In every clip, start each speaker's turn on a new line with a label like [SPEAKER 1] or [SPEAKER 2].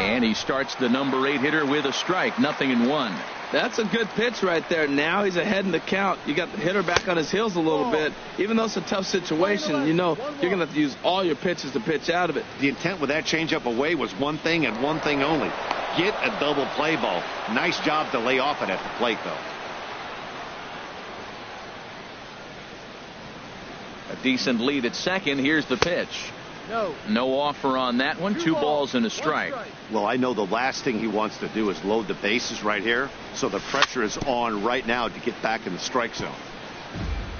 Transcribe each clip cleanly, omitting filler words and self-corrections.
[SPEAKER 1] And he starts the number 8 hitter with a strike. 0-1.
[SPEAKER 2] That's a good pitch right there. Now he's ahead in the count. You got the hitter back on his heels a little bit. Even though it's a tough situation, you know you're going to have to use all your pitches to pitch out of it.
[SPEAKER 3] The intent with that changeup away was one thing and one thing only. Get a double play ball. Nice job to lay off it at the plate, though.
[SPEAKER 1] A decent lead at second. Here's the pitch. No offer on that one. 2 balls and a strike.
[SPEAKER 3] Well, I know the last thing he wants to do is load the bases right here. So the pressure is on right now to get back in the strike zone.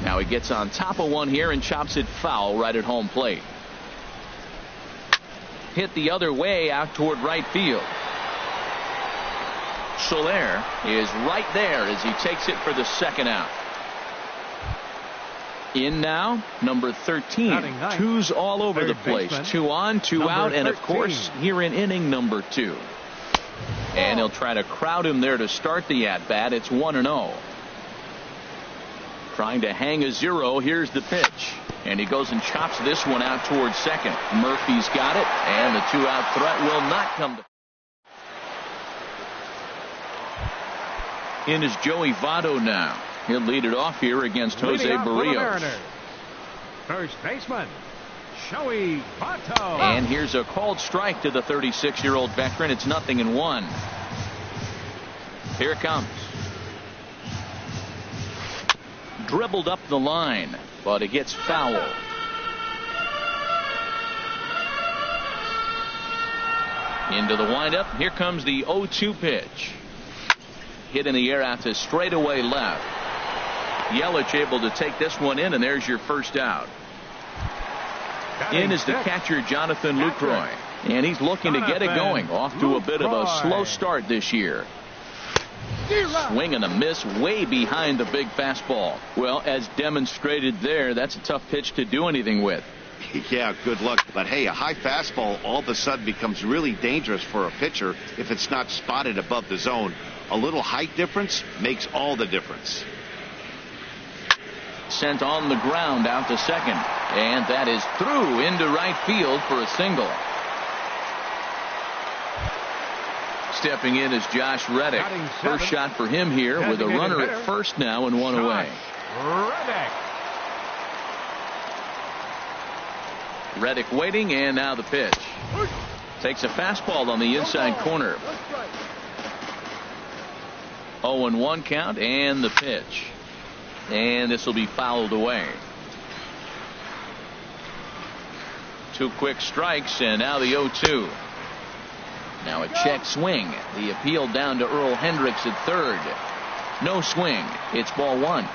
[SPEAKER 1] Now he gets on top of one here and chops it foul right at home plate. Hit the other way out toward right field. Soler is right there as he takes it for the second out. In now, number 13. Twos all over the place. 2 on, 2 out, and of course, here in inning number 2. And he'll try to crowd him there to start the at-bat. It's 1-0. Trying to hang a 0. Here's the pitch. And he goes and chops this one out towards second. Murphy's got it, and the 2-out threat will not come to. In is Joey Votto now. He'll lead it off here against Jose Barrios.
[SPEAKER 4] First baseman, Joey Votto.
[SPEAKER 1] And here's a called strike to the 36-year-old veteran. It's 0-1. Here it comes. Dribbled up the line, but it gets foul. Into the windup. Here comes the 0-2 pitch. Hit in the air out to straightaway left. Yelich able to take this one in, and there's your first out. In is the catcher, Jonathan Lucroy, and he's looking to get it going. Off to a bit of a slow start this year. Swing and a miss way behind the big fastball. Well, as demonstrated there, that's a tough pitch to do anything with.
[SPEAKER 3] Yeah, good luck. But hey, a high fastball all of a sudden becomes really dangerous for a pitcher if it's not spotted above the zone. A little height difference makes all the difference.
[SPEAKER 1] Sent on the ground out to second, and that is through into right field for a single. Stepping in is Josh Reddick. First shot for him here with a runner at first now and 1 away. Reddick waiting, and now the pitch. Takes a fastball on the inside corner. 0-1 count, and the pitch. And this will be fouled away. 2 quick strikes, and now the 0-2. Now a check swing. The appeal down to Earl Hendricks at third. No swing. It's ball 1.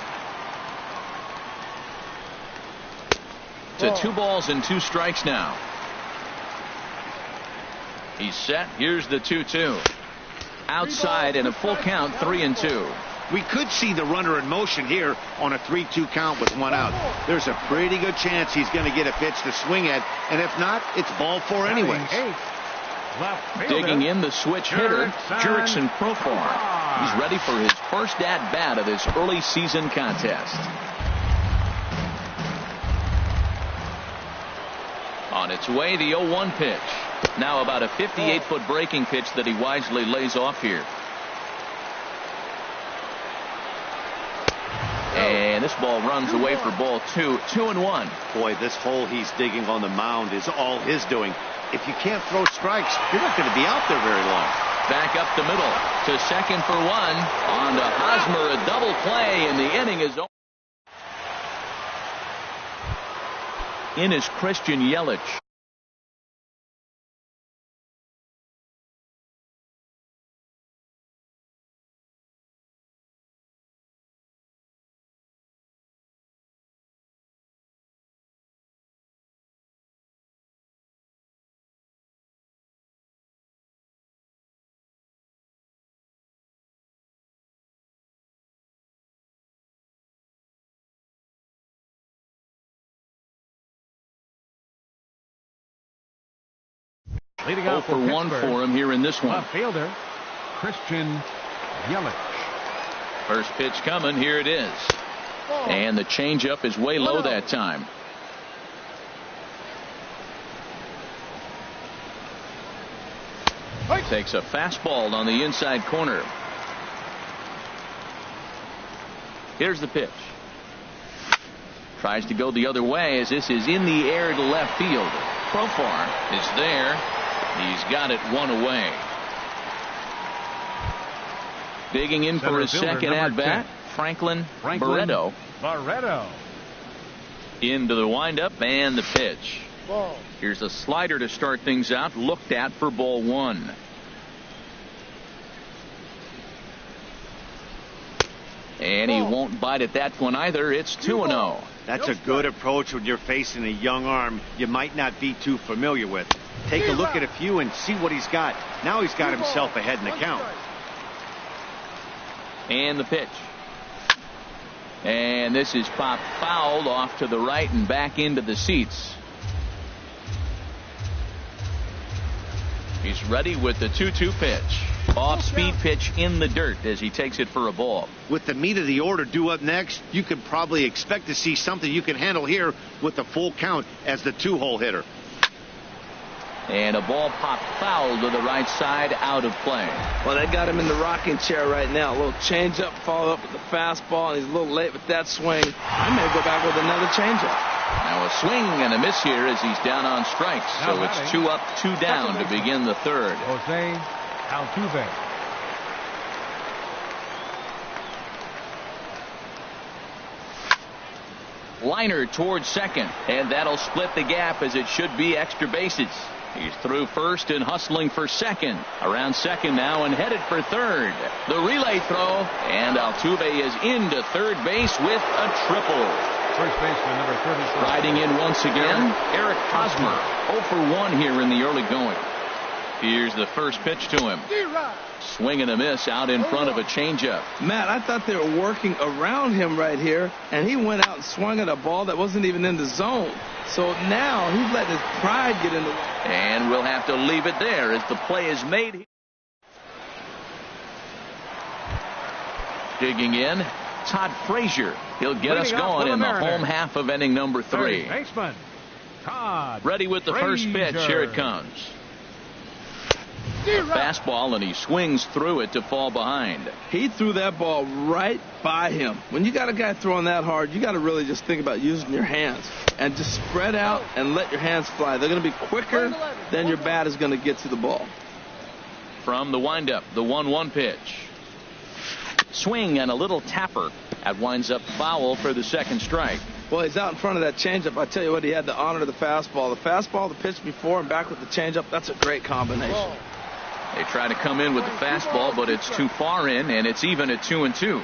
[SPEAKER 1] To 2 balls and 2 strikes now. He's set. Here's the 2-2. Outside and a full count, 3-2.
[SPEAKER 3] We could see the runner in motion here on a 3-2 count with 1 out. There's a pretty good chance he's going to get a pitch to swing at, and if not, it's ball 4 anyways.
[SPEAKER 1] Digging in the switch hitter, Jurickson Profar. He's ready for his first at-bat of this early season contest. On its way, the 0-1 pitch. Now about a 58-foot breaking pitch that he wisely lays off here. And this ball runs away for ball 2. 2-1.
[SPEAKER 3] Boy, this hole he's digging on the mound is all his doing. If you can't throw strikes, you're not going to be out there very long.
[SPEAKER 1] Back up the middle to second for 1. On to Hosmer, a double play, and the inning is over. In is Christian Yelich.
[SPEAKER 4] Leading
[SPEAKER 1] 0
[SPEAKER 4] out
[SPEAKER 1] for 1 for him here in this one.
[SPEAKER 4] Left fielder, Christian Yelich.
[SPEAKER 1] First pitch coming. Here it is. And the changeup is way low that time. Takes a fastball on the inside corner. Here's the pitch. Tries to go the other way as this is in the air to left field. Profar is there. He's got it one away. Digging in for his second at-bat, Franklin Barreto. Into the windup and the pitch.
[SPEAKER 5] Ball.
[SPEAKER 1] Here's a slider to start things out, looked at for ball one. And he won't bite at that one either. It's 2-0.
[SPEAKER 3] That's a good approach when you're facing a young arm you might not be too familiar with. Take a look at a few and see what he's got. Now he's got himself ahead in the count.
[SPEAKER 1] And the pitch. And this is popped fouled off to the right and back into the seats. He's ready with the 2-2 pitch. Off-speed pitch in the dirt as he takes it for a ball.
[SPEAKER 3] With the meat of the order due up next, you could probably expect to see something you can handle here with the full count as the 2-hole hitter.
[SPEAKER 1] And a ball popped foul to the right side, out of play.
[SPEAKER 2] Well, they got him in the rocking chair right now. A little changeup, followed up with the fastball, and he's a little late with that swing. I may go back with another changeup.
[SPEAKER 1] Now a swing and a miss here as he's down on strikes. So it's 2 up, 2 down to begin the third.
[SPEAKER 4] Jose Altuve.
[SPEAKER 1] Liner towards second, and that'll split the gap as it should be extra bases. He's through first and hustling for second. Around second now and headed for third. The relay throw, and Altuve is into third base with a triple.
[SPEAKER 4] First baseman number 33.
[SPEAKER 1] Riding in once again, Eric Hosmer. 0 for 1 here in the early going. Here's the first pitch to him. Swing and a miss out in front of a changeup.
[SPEAKER 2] Matt, I thought they were working around him right here, and he went out and swung at a ball that wasn't even in the zone. So now he's letting his pride get in the way.
[SPEAKER 1] And we'll have to leave it there as the play is made. Digging in, Todd Frazier. He'll get us going in the home half of inning number 3.
[SPEAKER 4] Baseman Todd
[SPEAKER 1] Ready with the first pitch. Here it comes. A fastball, and he swings through it to fall behind.
[SPEAKER 2] He threw that ball right by him. When you got a guy throwing that hard, you got to really just think about using your hands and just spread out and let your hands fly. They're going to be quicker than your bat is going to get to the ball.
[SPEAKER 1] From the windup, the 1-1 pitch. Swing and a little tapper. That winds up foul for the second strike.
[SPEAKER 2] Well, he's out in front of that changeup. I tell you what, he had to honor the fastball. The fastball, the pitch before and back with the changeup, that's a great combination.
[SPEAKER 1] They try to come in with the fastball, but it's too far in, and it's even at 2-2.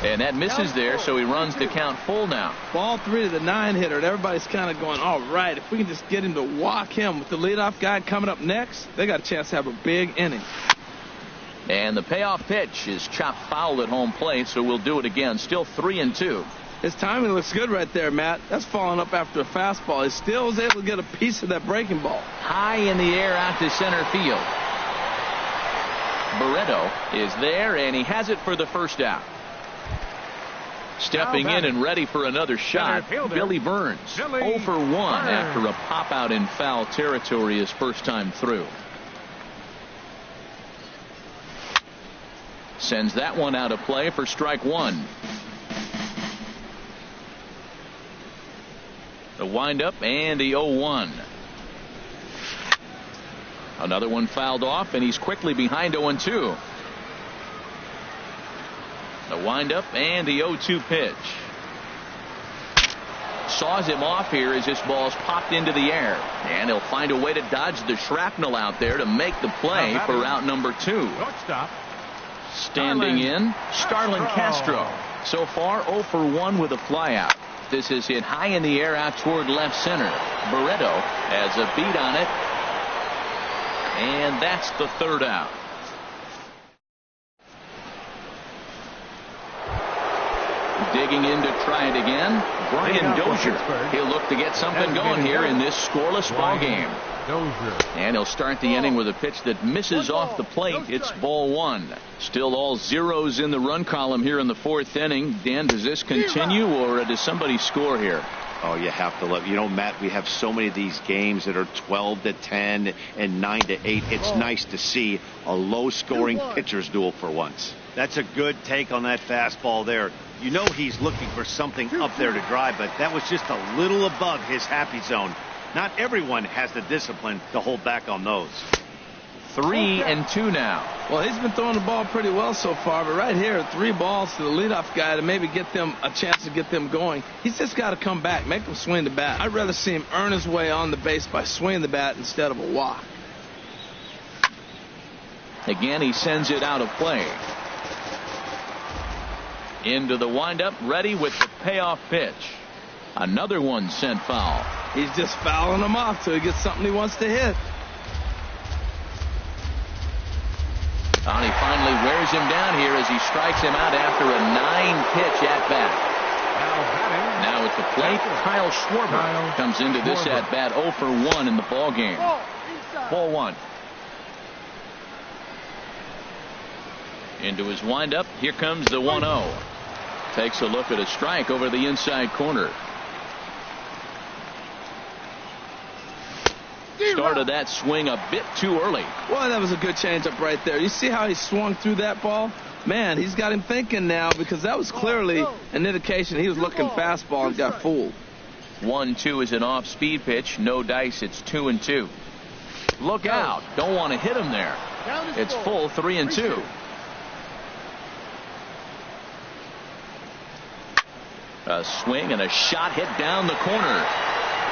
[SPEAKER 1] And that misses there, so he runs the count full now.
[SPEAKER 2] Ball 3 to the 9 hitter, and everybody's kind of going, all right, if we can just get him to walk him with the leadoff guy coming up next, they got a chance to have a big inning.
[SPEAKER 1] And the payoff pitch is chopped foul at home plate, so we'll do it again. Still 3-2.
[SPEAKER 2] His timing looks good right there, Matt. That's falling up after a fastball. He still was able to get a piece of that breaking ball.
[SPEAKER 1] High in the air out to center field. Barreto is there, and he has it for the first out. Stepping in and ready for another shot, Billy Burns. 0 for 1 after a pop out in foul territory his first time through. Sends that one out of play for strike 1. The windup and the 0-1. Another one fouled off, and he's quickly behind 0-2. The windup and the 0-2 pitch. Saws him off here as this ball's popped into the air. And he'll find a way to dodge the shrapnel out there to make the play for out number 2. Standing in, Starlin Castro. So far 0 for 1 with a flyout. This is hit high in the air out toward left center. Barreto has a beat on it. And that's the third out. Digging in to try it again, Brian Dozier. He'll look to get something going here in this scoreless ball game. And he'll start the inning with a pitch that misses off the plate. It's ball 1. Still all zeros in the run column here in the 4th inning. Dan, does this continue, or does somebody score here?
[SPEAKER 3] Oh, you have to love. You know, Matt, we have so many of these games that are 12-10 and 9-8. It's nice to see a low-scoring pitcher's duel for once.
[SPEAKER 5] That's a good take on that fastball there. You know he's looking for something up there to drive, but that was just a little above his happy zone. Not everyone has the discipline to hold back on those.
[SPEAKER 1] 3-2 now.
[SPEAKER 2] Well, he's been throwing the ball pretty well so far, but right here, 3 balls to the leadoff guy to maybe get them a chance to get them going. He's just got to come back, make them swing the bat. I'd rather see him earn his way on the base by swinging the bat instead of a walk.
[SPEAKER 1] Again, he sends it out of play. Into the windup, ready with the payoff pitch. Another one sent foul.
[SPEAKER 2] He's just fouling him off till he gets something he wants to hit.
[SPEAKER 1] And he finally wears him down here as he strikes him out after a 9-pitch at-bat. Now at the plate, Kyle Schwarber comes into this at-bat 0 for 1 in the ball game. Ball 1. Into his windup, here comes the 1-0. Takes a look at a strike over the inside corner. Started that swing a bit too early.
[SPEAKER 2] Well, that was a good changeup right there. You see how he swung through that ball? Man, he's got him thinking now, because that was clearly an indication he was looking fastball and got fooled.
[SPEAKER 1] 1-2 is an off-speed pitch. No dice. It's 2-2. Look out. Don't want to hit him there. It's full 3-2. A swing and a shot hit down the corner.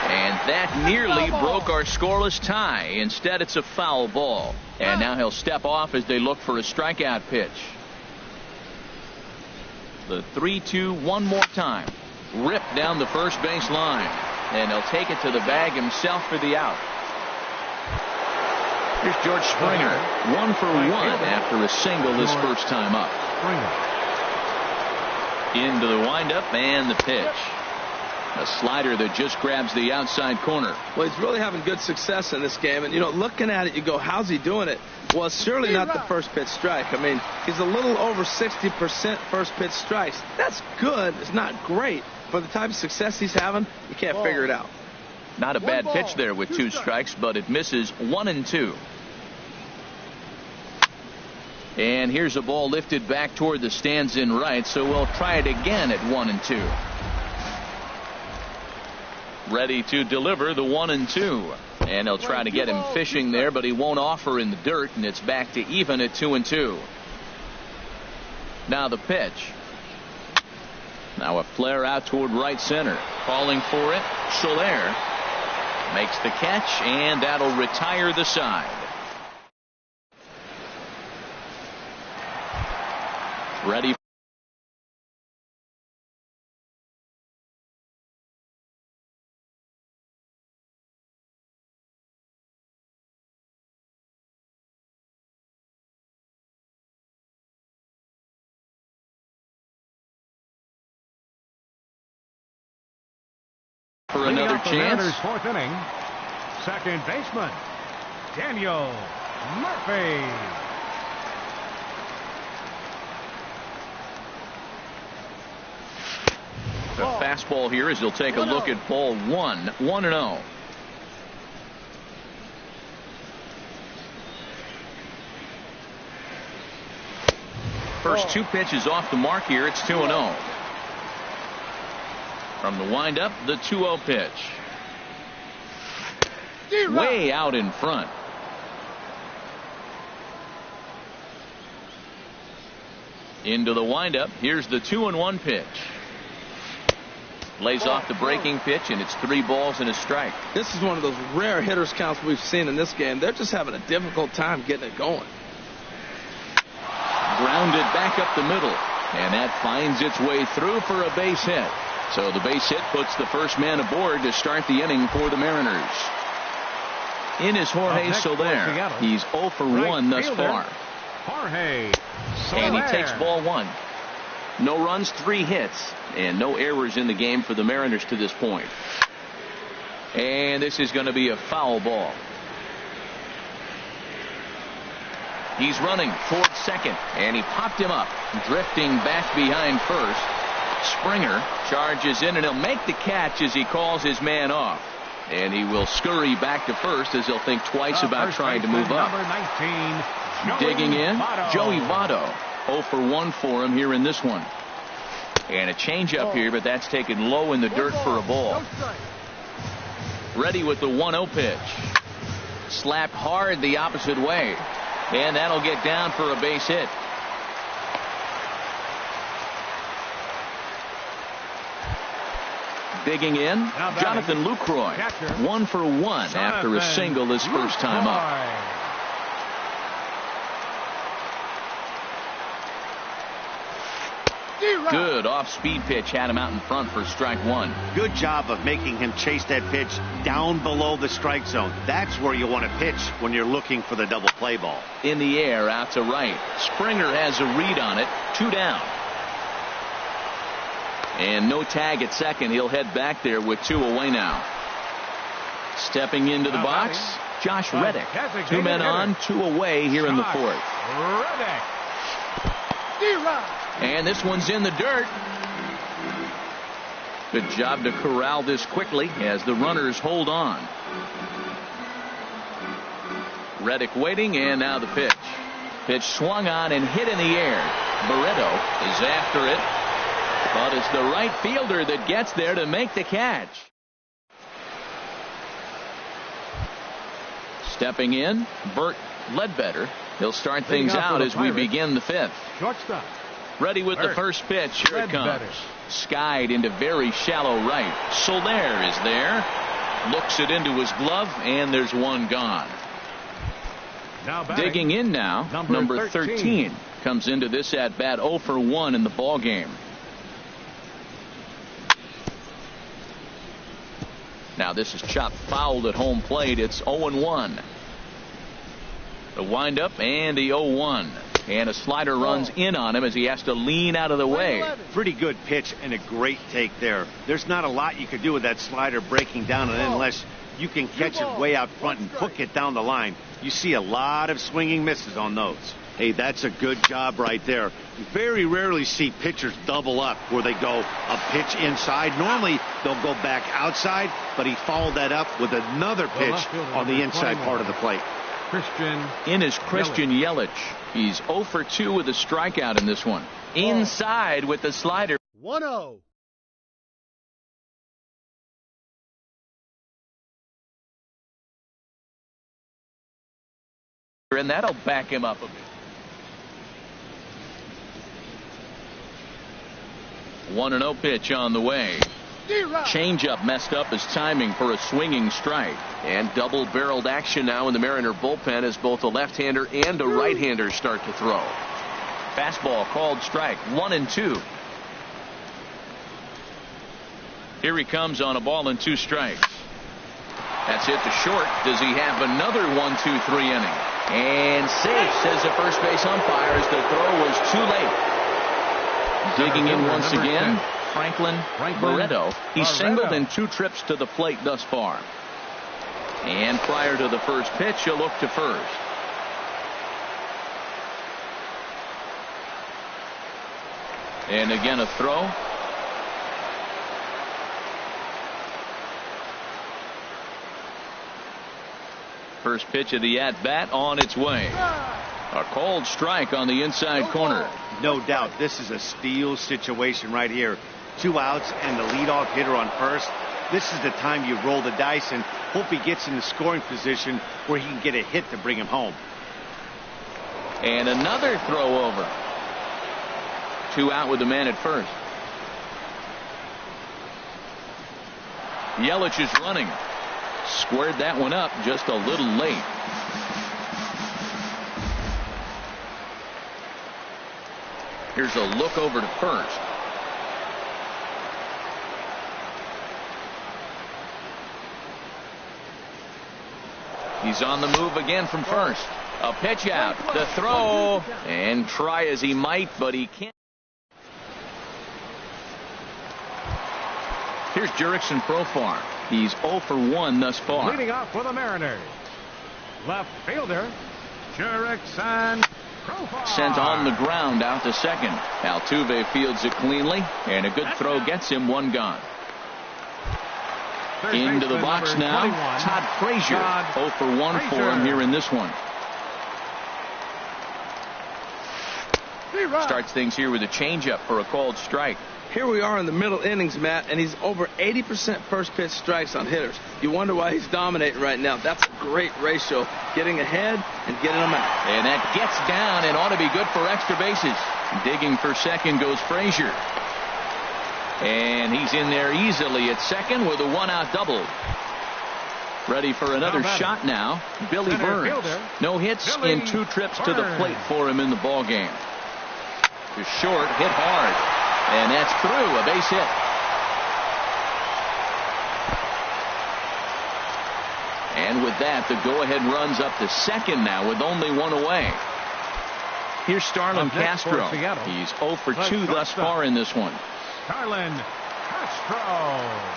[SPEAKER 1] And that nearly broke our scoreless tie. Instead, it's a foul ball. And now he'll step off as they look for a strikeout pitch. The 3-2 one more time. Ripped down the first base line. And he'll take it to the bag himself for the out. Here's George Springer. 1 for 1 after a single this first time up. Into the windup and the pitch. A slider that just grabs the outside corner.
[SPEAKER 2] Well, he's really having good success in this game. And, you know, looking at it, you go, how's he doing it? Well, it's surely not the first pitch strike. I mean, he's a little over 60% first pitch strikes. That's good. It's not great. For the type of success he's having, you can't figure it out.
[SPEAKER 1] Not a bad pitch there with 2 strikes, but it misses 1-2. And here's a ball lifted back toward the stands in right, so we'll try it again at 1-2. Ready to deliver the 1-2. And he'll try to get him fishing there, but he won't offer in the dirt, and it's back to even at 2-2. Now the pitch. Now a flare out toward right center. Calling for it. Soler makes the catch, and that'll retire the side. Ready. For another chance.
[SPEAKER 4] Fourth inning. Second baseman, Daniel Murphy.
[SPEAKER 1] The fastball here as he'll take a look at ball 1. 1-0. First 2 pitches off the mark here. It's 2-0. From the windup, the 2-0 pitch. Way out in front. Into the windup. Here's the 2-1 pitch. Lays off the breaking pitch, and it's 3 balls and a strike.
[SPEAKER 2] This is one of those rare hitters counts we've seen in this game. They're just having a difficult time getting it going.
[SPEAKER 1] Grounded back up the middle, and that finds its way through for a base hit. So the base hit puts the first man aboard to start the inning for the Mariners. In is Jorge Soler. He's 0 for 1 thus far.
[SPEAKER 4] Jorge Soler.
[SPEAKER 1] And he takes ball 1. No runs, 3 hits, and no errors in the game for the Mariners to this point. And this is going to be a foul ball. He's running toward second, and he popped him up, drifting back behind first. Springer charges in, and he'll make the catch as he calls his man off. And he will scurry back to first as he'll think twice about trying to move up.
[SPEAKER 4] Number 19,
[SPEAKER 1] Digging in,
[SPEAKER 4] Votto.
[SPEAKER 1] Joey Votto. 0 for 1 for him here in this one. And a changeup here, but that's taken low in the dirt for a ball. Ready with the 1-0 pitch. Slapped hard the opposite way. And that'll get down for a base hit. Digging in, Jonathan Lucroy. 1 for 1 after a single his first time up. Good off-speed pitch had him out in front for strike 1.
[SPEAKER 5] Good job of making him chase that pitch down below the strike zone. That's where you want to pitch when you're looking for the double play ball.
[SPEAKER 1] In the air, out to right. Springer has a read on it. 2 down. And no tag at second. He'll head back there with 2 away now. Stepping into the box, Josh Reddick. 2 men on, 2 away here in the 4th.
[SPEAKER 4] Reddick.
[SPEAKER 1] And this one's in the dirt. Good job to corral this quickly as the runners hold on. Reddick waiting, and now the pitch. Pitch swung on and hit in the air. Barreto is after it, but it's the right fielder that gets there to make the catch. Stepping in, Bert Ledbetter. He'll start things out as we begin the 5th.
[SPEAKER 4] Shortstop.
[SPEAKER 1] Ready with the first pitch. Here it comes. Skied into very shallow right. Soler is there. Looks it into his glove, and there's one gone. Digging in now, number 13 comes into this at bat 0 for 1 in the ball game. Now this is chopped fouled at home plate. It's 0-1. The windup and the 0-1. And a slider runs in on him as he has to lean out of the way.
[SPEAKER 5] Pretty good pitch and a great take there. There's not a lot you could do with that slider breaking down unless you can catch it way out front and hook it down the line. You see a lot of swinging misses on those. Hey, that's a good job right there. You very rarely see pitchers double up where they go a pitch inside. Normally they'll go back outside, but he followed that up with another pitch on the inside part of the plate.
[SPEAKER 1] In is Christian Yelich. He's 0 for 2 with a strikeout in this one. Inside with the slider.
[SPEAKER 6] 1-0.
[SPEAKER 1] And that'll back him up a bit. 1-0 pitch on the way. Changeup messed up his timing for a swinging strike. And double-barreled action now in the Mariner bullpen as both a left-hander and a right-hander start to throw. Fastball called strike. 1-2. Here he comes on a ball and 2 strikes. That's hit to short. Does he have another 1-2-3 inning? And safe, says the first base umpire, as the throw was too late. Digging in once again, Franklin Barreto. He's singled in 2 trips to the plate thus far. And prior to the first pitch, he'll look to first. And again a throw. First pitch of the at-bat on its way. A cold strike on the inside corner.
[SPEAKER 5] No doubt this is a steal situation right here. 2 outs and the leadoff hitter on first. This is the time you roll the dice and hope he gets in the scoring position where he can get a hit to bring him home.
[SPEAKER 1] And another throw over. 2 out with the man at first. Yelich is running. Squared that one up just a little late. Here's a look over to first. He's on the move again from first. A pitch out, the throw, and try as he might, but he can't. Here's Jurickson Profar. He's 0 for 1 thus far.
[SPEAKER 4] Leading off for the Mariners, left fielder Jurickson
[SPEAKER 1] Sent on the ground out to second. Altuve fields it cleanly, and a good throw gets him one gone. Into the box now, Todd Frazier. 0 for 1 for him here in this one. Starts things here with a changeup for a called strike.
[SPEAKER 2] Here we are in the middle innings, Matt, and he's over 80% first pitch strikes on hitters. You wonder why he's dominating right now. That's a great ratio, getting ahead and getting them out.
[SPEAKER 1] And that gets down and ought to be good for extra bases. Digging for second goes Frazier. And he's in there easily at second with a one-out double. Ready for another shot now, Billy Burns. No hits in 2 trips to the plate for him in the ball game. To short, hit hard. And that's through, a base hit. And with that, the go-ahead runs up to second now with only 1 away. Here's Starlin Castro. He's 0 for 2 thus far in this one.
[SPEAKER 4] Starlin Castro.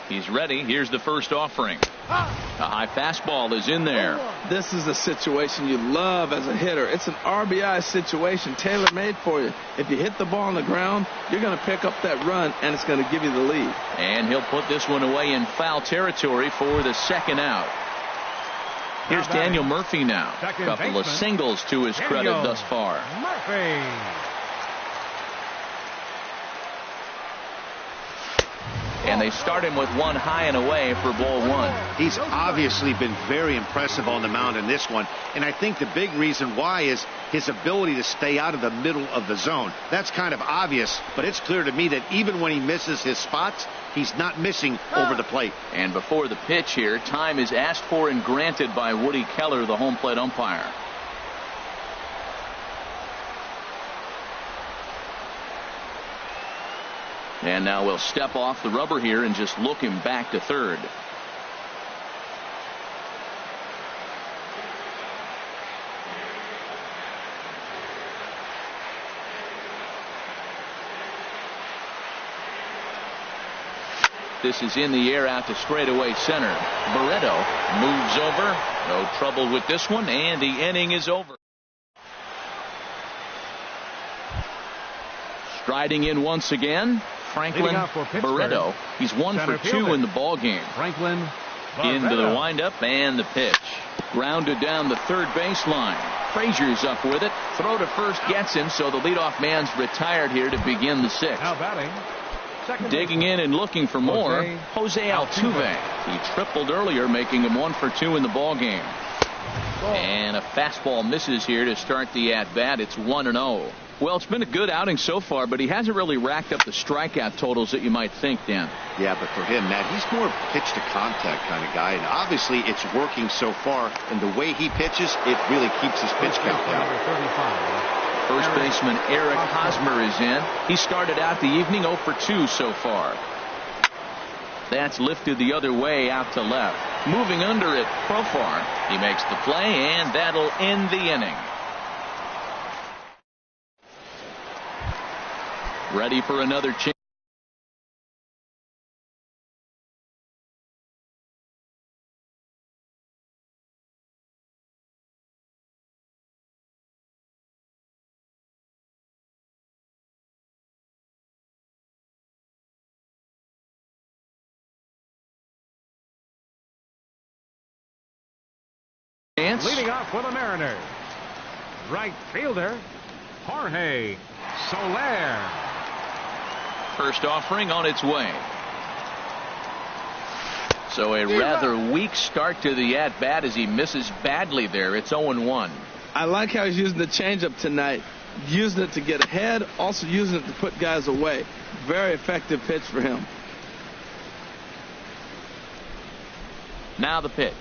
[SPEAKER 1] He's ready. Here's the first offering. A high fastball is in there.
[SPEAKER 2] This is a situation you love as a hitter. It's an RBI situation tailor-made for you. If you hit the ball on the ground, you're going to pick up that run, and it's going to give you the lead.
[SPEAKER 1] And he'll put this one away in foul territory for the second out. Here's Daniel Murphy now. A couple of singles to his credit thus far.
[SPEAKER 4] Murphy.
[SPEAKER 1] And they start him with one high and away for ball 1.
[SPEAKER 3] He's obviously been very impressive on the mound in this one, and I think the big reason why is his ability to stay out of the middle of the zone. That's kind of obvious, but it's clear to me that even when he misses his spots, he's not missing over the plate.
[SPEAKER 1] And before the pitch here, time is asked for and granted by Woody Keller, the home plate umpire. And now we'll step off the rubber here and just look him back to third. This is in the air out to straightaway center. Barreto moves over. No trouble with this one, and the inning is over. Striding in once again, Franklin Barreto. He's 1 for 2 in the ball game.
[SPEAKER 4] Franklin
[SPEAKER 1] Into the windup and the pitch. Grounded down the third baseline. Frazier's up with it. Throw to first gets him, so the leadoff man's retired here to begin the 6th.
[SPEAKER 4] Now batting.
[SPEAKER 1] Digging in and looking for more, Jose Altuve. He tripled earlier, making him 1 for 2 in the ball game. And a fastball misses here to start the at-bat. It's 1-0. Well, it's been a good outing so far, but he hasn't really racked up the strikeout totals that you might think, Dan.
[SPEAKER 3] Yeah, but for him, Matt, he's more pitch-to-contact kind of guy, and obviously it's working so far, and the way he pitches, it really keeps his pitch count down.
[SPEAKER 1] First baseman Eric Hosmer is in. He started out the evening 0 for 2 so far. That's lifted the other way out to left. Moving under it, Profar. He makes the play, and that'll end the inning. Ready for another chance.
[SPEAKER 4] Leading off for the Mariners, right fielder Jorge Soler.
[SPEAKER 1] First offering on its way. So a rather weak start to the at-bat as he misses badly there. It's 0-1.
[SPEAKER 2] I like how he's using the changeup tonight. Using it to get ahead, also using it to put guys away. Very effective pitch for him.
[SPEAKER 1] Now the pitch.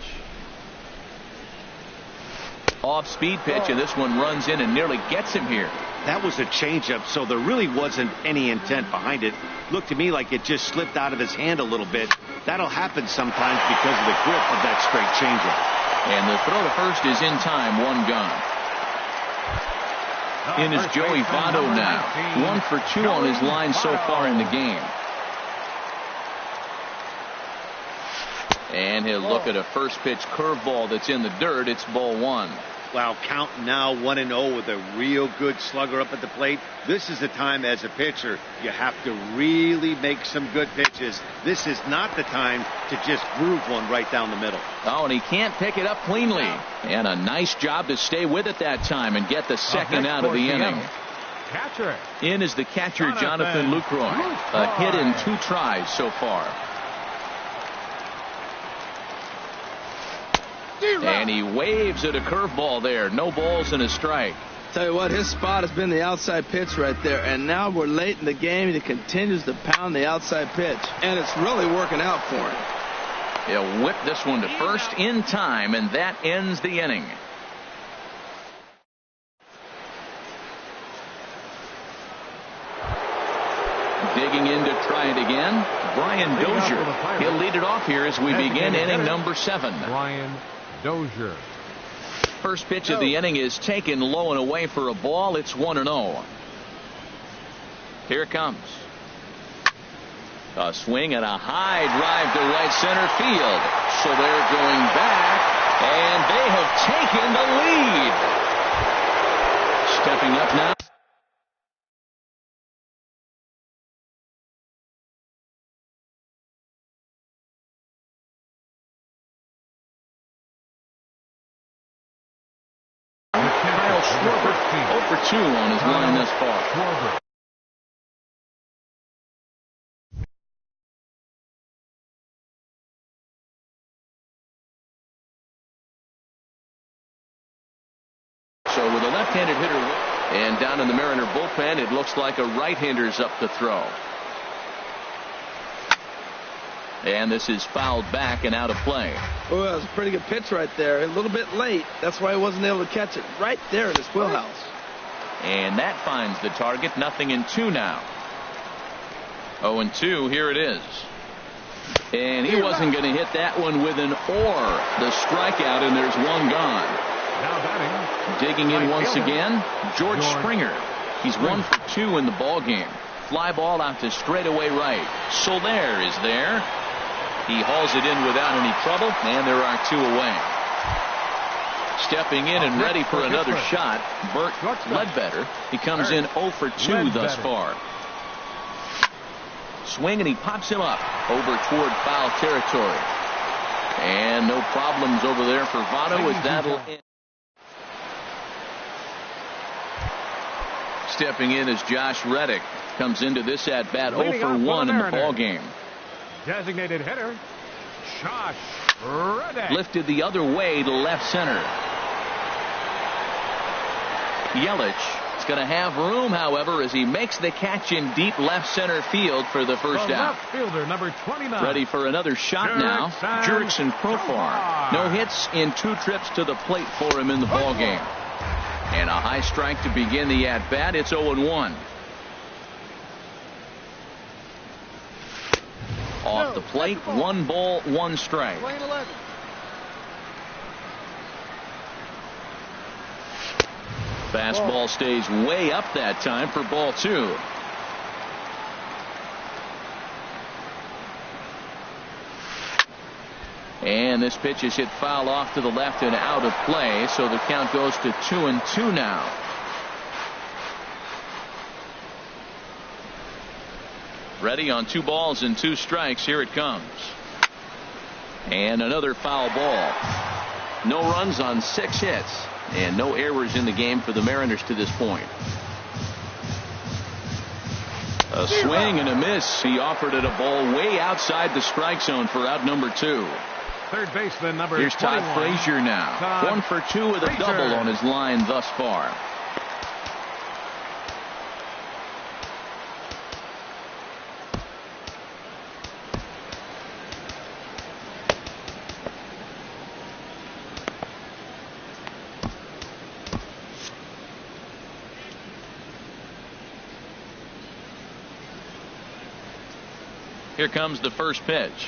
[SPEAKER 1] Off-speed pitch, and this one runs in and nearly gets him here.
[SPEAKER 5] That was a changeup, so there really wasn't any intent behind it. Looked to me like it just slipped out of his hand a little bit. That'll happen sometimes because of the grip of that straight changeup.
[SPEAKER 1] And the throw to first is in time, 1 gone. In is Joey Votto now. 1 for 2 on his line so far in the game. And he'll look at a first pitch curveball that's in the dirt. It's ball one.
[SPEAKER 5] Wow, count now 1-0 with a real good slugger up at the plate. This is the time as a pitcher you have to really make some good pitches. This is not the time to just groove one right down the middle.
[SPEAKER 1] Oh, and he can't pick it up cleanly. And a nice job to stay with it that time and get the second out of the inning.
[SPEAKER 4] Catcher.
[SPEAKER 1] In is the catcher, Jonathan Lucroy. A hit in 2 tries so far. And he waves at a curveball there. No balls and a strike.
[SPEAKER 2] Tell you what, his spot has been the outside pitch right there. And now we're late in the game, and he continues to pound the outside pitch. And it's really working out for him.
[SPEAKER 1] He'll whip this one to first in time, and that ends the inning. Digging in to try it again, Brian Dozier. He'll lead it off here as we begin inning number 7.
[SPEAKER 4] Brian Dozier.
[SPEAKER 1] First pitch of the inning is taken low and away for a ball. It's 1-0. Here it comes. A swing and a high drive to right center field. So they're going back, and they have taken the lead. Stepping up now. Kyle Schwarber 0 for 2 on his line thus far. So with a left-handed hitter and down in the Mariner bullpen, it looks like a right-hander's up to throw. And this is fouled back and out of play.
[SPEAKER 2] Oh, that was a pretty good pitch right there. A little bit late. That's why he wasn't able to catch it right there in his wheelhouse.
[SPEAKER 1] And that finds the target. 0-2 now. 0-2. Here it is. And he wasn't going to hit that one with an or. The strikeout, and there's one gone.
[SPEAKER 4] Now batting.
[SPEAKER 1] Digging in once again, George Springer. He's 1 for 2 in the ball game. Fly ball out to straightaway right. Soler is there. He hauls it in without any trouble, and there are 2 away. Stepping in and ready for another shot, Burt Ledbetter. He comes in 0 for 2 thus far. Swing, and he pops him up over toward foul territory. And no problems over there for Votto as that'll end. Stepping in is Josh Reddick. Comes into this at bat 0 for 1 in the ball game.
[SPEAKER 4] Designated hitter, Josh Reddick.
[SPEAKER 1] Lifted the other way to left center. Yelich is going to have room, however, as he makes the catch in deep left center field for the first out.
[SPEAKER 4] Left fielder, number 29.
[SPEAKER 1] Ready for another shot now. Jurickson Profar. No hits in 2 trips to the plate for him in the ball game. And a high strike to begin the at bat. It's 0-1. Off the plate, 1 ball, 1 strike. Fastball stays way up that time for ball 2. And this pitch is hit foul off to the left and out of play, so the count goes to 2-2 now. Ready on 2 balls and 2 strikes. Here it comes. And another foul ball. No runs on 6 hits. And no errors in the game for the Mariners to this point. A swing and a miss. He offered it a ball way outside the strike zone for out number 2.
[SPEAKER 4] Third baseman number
[SPEAKER 1] Here's Todd
[SPEAKER 4] 21.
[SPEAKER 1] Frazier now.
[SPEAKER 4] Todd
[SPEAKER 1] 1 for 2 with a
[SPEAKER 4] Frazier.
[SPEAKER 1] double on his line thus far. Here comes the first pitch.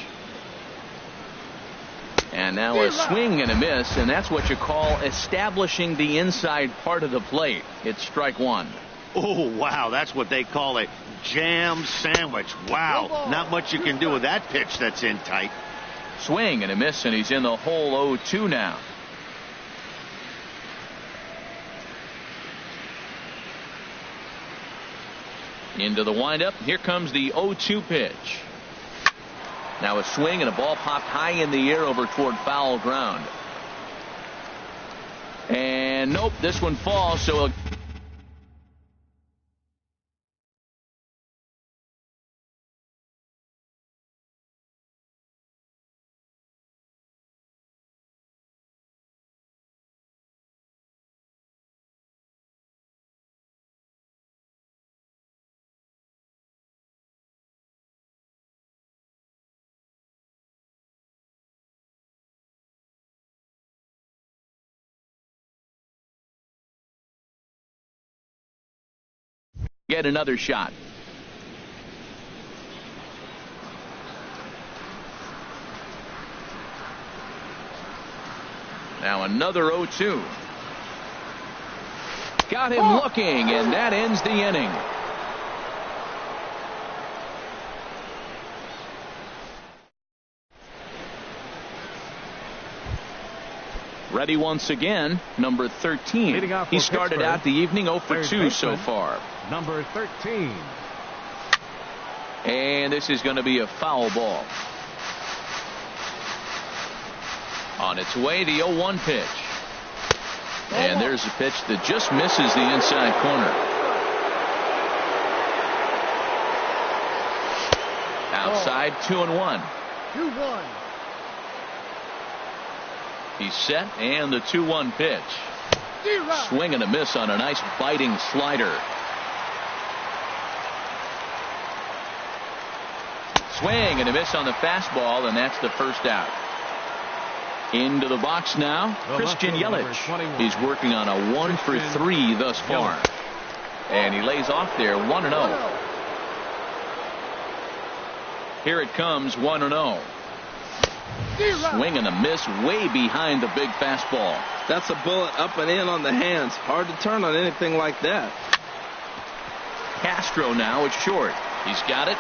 [SPEAKER 1] And now a swing and a miss, and that's what you call establishing the inside part of the plate. It's strike 1.
[SPEAKER 5] Oh, wow. That's what they call a jam sandwich. Wow. Not much you can do with that pitch that's in tight.
[SPEAKER 1] Swing and a miss, and he's in the hole 0-2 now. Into the windup. Here comes the 0-2 pitch. Now a swing and a ball popped high in the air over toward foul ground. And nope, this one falls, so get another shot. Now another 0-2. Got him looking, and that ends the inning. Ready once again, number 13. He started out the evening 0 for 2 so far.
[SPEAKER 4] Number 13.
[SPEAKER 1] And this is going to be a foul ball. On its way, the 0-1 pitch. And there's a pitch that just misses the inside corner. Outside, 2-1.
[SPEAKER 6] 2-1.
[SPEAKER 1] He's set, and the 2-1 pitch. Swing and a miss on a nice biting slider. Swing and a miss on the fastball, and that's the first out. Into the box now, Christian Yelich. He's working on a 1 for 3 thus far. And he lays off there 1-0. Here it comes, 1-0. Swing and a miss way behind the big fastball.
[SPEAKER 2] That's a bullet up and in on the hands. Hard to turn on anything like that.
[SPEAKER 1] Castro now is short. He's got it.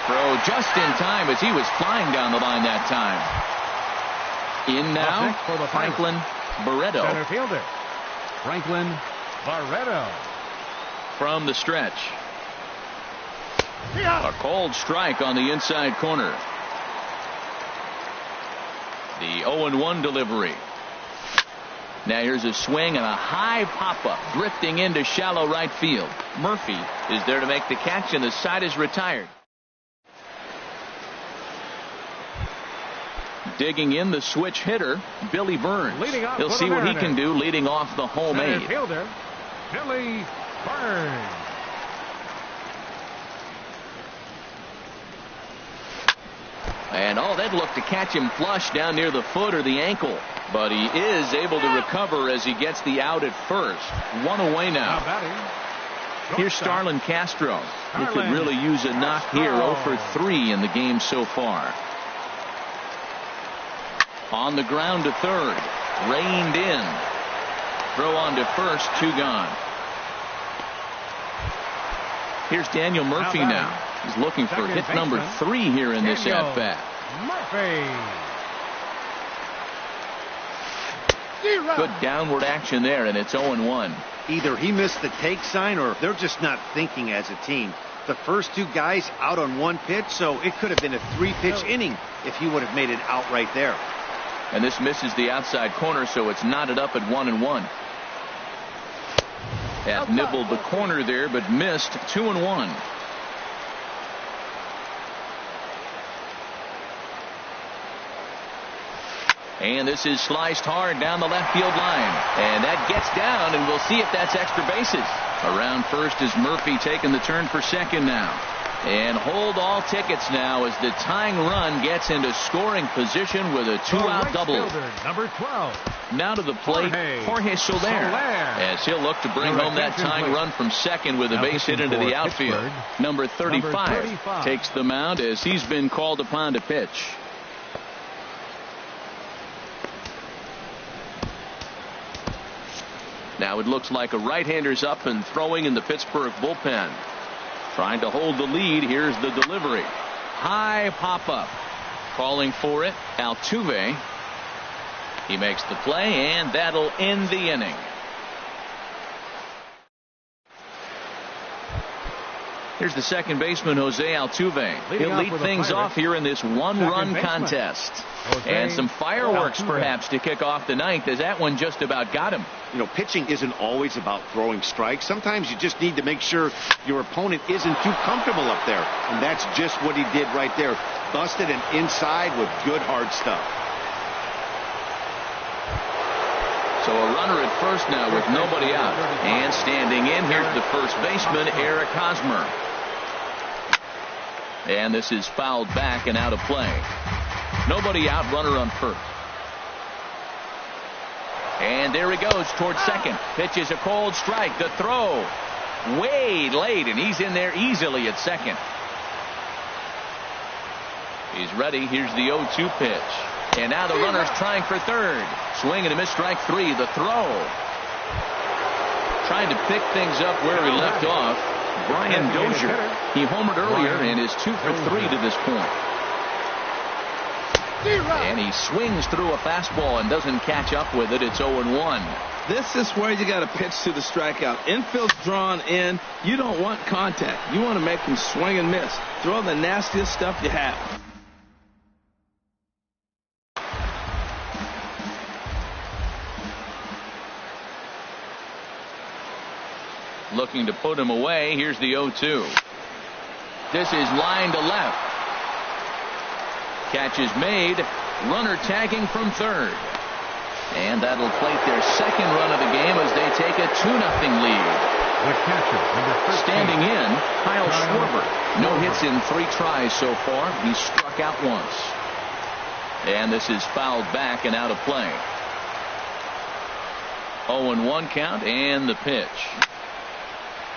[SPEAKER 1] Throw just in time as he was flying down the line that time. In now, Franklin Barreto.
[SPEAKER 4] Center fielder, Franklin Barreto.
[SPEAKER 1] From the stretch. A cold strike on the inside corner. The 0-1 delivery. Now here's a swing and a high pop-up drifting into shallow right field. Murphy is there to make the catch, and the side is retired. Digging in the switch hitter, Billy Burns. He'll see what he can do leading off the homemade.
[SPEAKER 4] Center fielder, Billy Burns.
[SPEAKER 1] And they'd look to catch him flush down near the foot or the ankle. But he is able to recover as he gets the out at first. 1 away now. Here's Starlin Castro. He could really use a knock here. 0 for 3 in the game so far. On the ground to third. Reined in. Throw on to first. 2 gone. Here's Daniel Murphy now. He's looking for hit number 3 here in this at-bat.
[SPEAKER 4] Murphy.
[SPEAKER 1] Good downward action there, and it's 0-1.
[SPEAKER 5] Either he missed the take sign or they're just not thinking as a team. The first 2 guys out on 1 pitch, so it could have been a 3-pitch inning if he would have made it out right there.
[SPEAKER 1] And this misses the outside corner, so it's knotted up at 1-1. That nibbled the corner there, but missed. 2-1. And this is sliced hard down the left field line. And that gets down, and we'll see if that's extra bases. Around first is Murphy taking the turn for second now. And hold all tickets now as the tying run gets into scoring position with a 2-out double.
[SPEAKER 4] Number 12.
[SPEAKER 1] Now to the plate, Jorge Soler. As he'll look to bring home that tying run from second with a base hit into the outfield. Number 35 takes the mound as he's been called upon to pitch. Now it looks like a right-hander's up and throwing in the Pittsburgh bullpen. Trying to hold the lead. Here's the delivery. High pop-up. Calling for it, Altuve. He makes the play, and that'll end the inning. Here's the second baseman, Jose Altuve. He'll lead things off here in this one-run contest. And some fireworks perhaps to kick off the ninth, as that one just about got him.
[SPEAKER 3] You know, pitching isn't always about throwing strikes. Sometimes you just need to make sure your opponent isn't too comfortable up there. And that's just what he did right there. Busted and inside with good hard stuff.
[SPEAKER 1] So a runner at first now with nobody out. And standing in, here's the first baseman, Eric Hosmer. And this is fouled back and out of play. Nobody out, runner on first. And there he goes towards second. Pitches a cold strike. The throw way late, and he's in there easily at second. He's ready. Here's the 0-2 pitch. And now the runner's trying for third. Swing and a miss, strike three. The throw. Trying to pick things up where he left off. Brian Dozier. He homered earlier and is 2 for 3 to this point. And he swings through a fastball and doesn't catch up with it. It's 0-1.
[SPEAKER 2] This is where you got to pitch to the strikeout. Infield's drawn in. You don't want contact. You want to make him swing and miss. Throw the nastiest stuff you have.
[SPEAKER 1] Looking to put him away. Here's the 0-2. This is line to left. Catch is made. Runner tagging from third. And that'll plate their second run of the game as they take a 2-0 lead.
[SPEAKER 4] The catcher, number 13.
[SPEAKER 1] Standing in, Kyle Schwarber. No hits in 3 tries so far. He's struck out once. And this is fouled back and out of play. 0-1 count, and the pitch.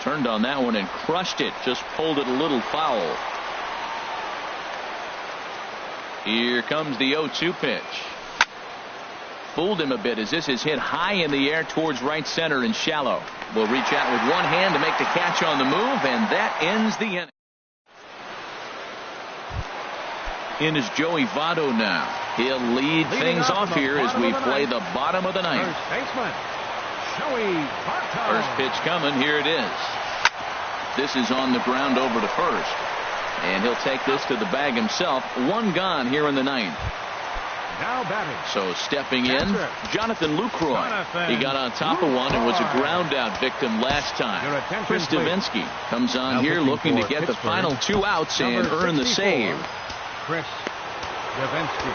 [SPEAKER 1] Turned on that one and crushed it. Just pulled it a little foul. Here comes the 0-2 pitch. Fooled him a bit as this is hit high in the air towards right center and shallow. Will reach out with one hand to make the catch on the move, and that ends the inning. In is Joey Votto now. He'll lead things off here as we play the bottom of the ninth.
[SPEAKER 4] First baseman, Joey Votto.
[SPEAKER 1] First pitch coming. Here it is. This is on the ground over to first. And he'll take this to the bag himself. One gone here in the ninth.
[SPEAKER 4] Now batting.
[SPEAKER 1] So stepping in, Jonathan Lucroy. He got on top of one and was a ground out victim last time. Chris Davinsky comes on here looking to get the final 2 outs and earn the save.
[SPEAKER 4] Chris Davinsky.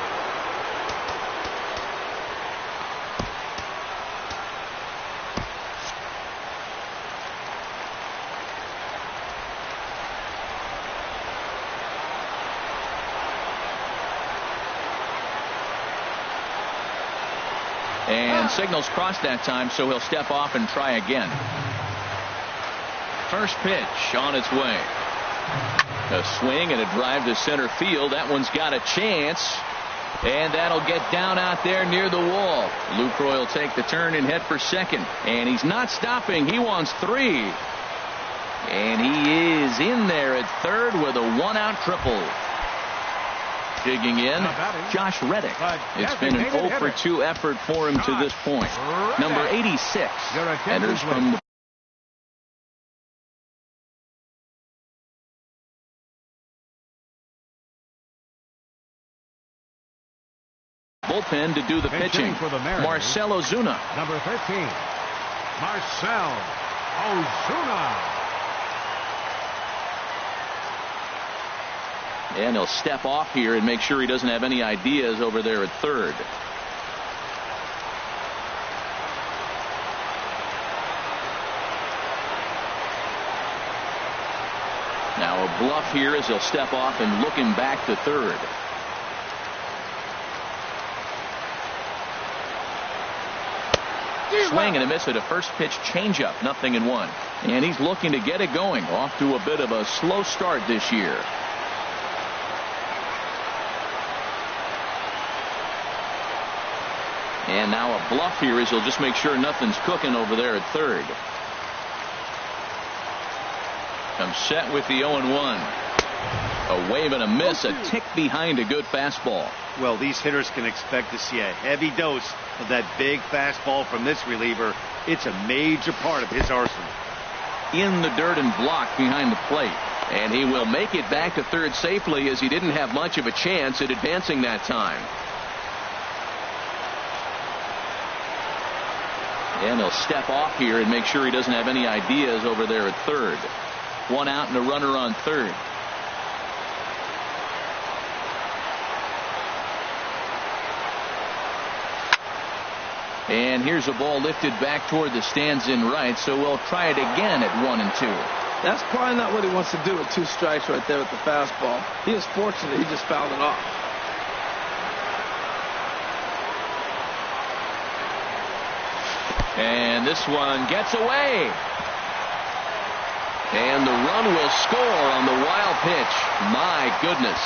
[SPEAKER 1] And signals crossed that time, so he'll step off and try again. First pitch on its way. A swing and a drive to center field. That one's got a chance. And that'll get down out there near the wall. Lucroy will take the turn and head for second. And he's not stopping. He wants 3. And he is in there at third with a 1-out triple. Digging in, Josh Reddick. It's been an 0 for 2 effort for him to this point. Number 86 enters from the bullpen to do the pitching. Marcell Ozuna.
[SPEAKER 4] Number 13, Marcell Ozuna.
[SPEAKER 1] And he'll step off here and make sure he doesn't have any ideas over there at third. Now a bluff here as he'll step off and look him back to third. Swing and a miss at a first pitch changeup. 0-1. And he's looking to get it going. Off to a bit of a slow start this year. And now a bluff here as he'll just make sure nothing's cooking over there at third. Comes set with the 0-1. A wave and a miss, a tick behind a good fastball.
[SPEAKER 5] Well, these hitters can expect to see a heavy dose of that big fastball from this reliever. It's a major part of his arsenal.
[SPEAKER 1] In the dirt and blocked behind the plate. And he will make it back to third safely, as he didn't have much of a chance at advancing that time. And he'll step off here and make sure he doesn't have any ideas over there at third. One out and a runner on third. And here's a ball lifted back toward the stands in right, so we'll try it again at 1-2.
[SPEAKER 2] That's probably not what he wants to do with 2 strikes right there with the fastball. He is fortunate he just fouled it off.
[SPEAKER 1] And this one gets away. And the run will score on the wild pitch. My goodness.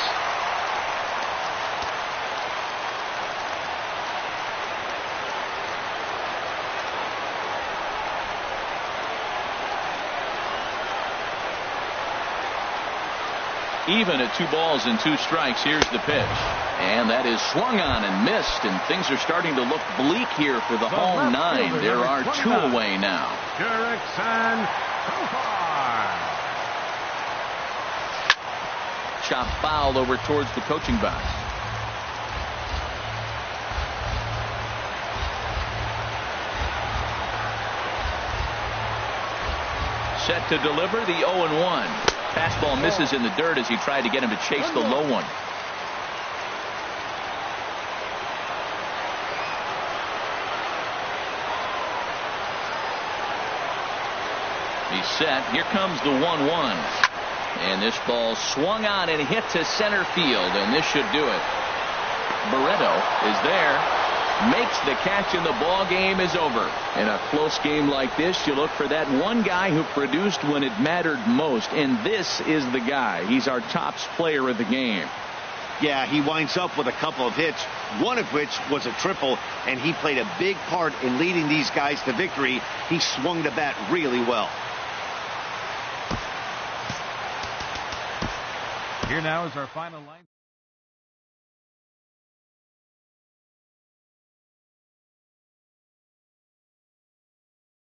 [SPEAKER 1] Even at 2 balls and 2 strikes, here's the pitch. And that is swung on and missed, and things are starting to look bleak here for the home 9. There are 2 away now.
[SPEAKER 4] Jurickson Profar.
[SPEAKER 1] Chop foul over towards the coaching box. Set to deliver the 0-1. Fastball misses in the dirt as he tried to get him to chase the low one. He's set. Here comes the 1-1. And this ball swung on and hit to center field, and this should do it. Barreto is there. Makes the catch, and the ball game is over. In a close game like this, you look for that one guy who produced when it mattered most, and this is the guy. He's our tops player of the game.
[SPEAKER 5] Yeah, he winds up with a couple of hits, one of which was a triple, and he played a big part in leading these guys to victory. He swung the bat really well.
[SPEAKER 4] Here now is our final line.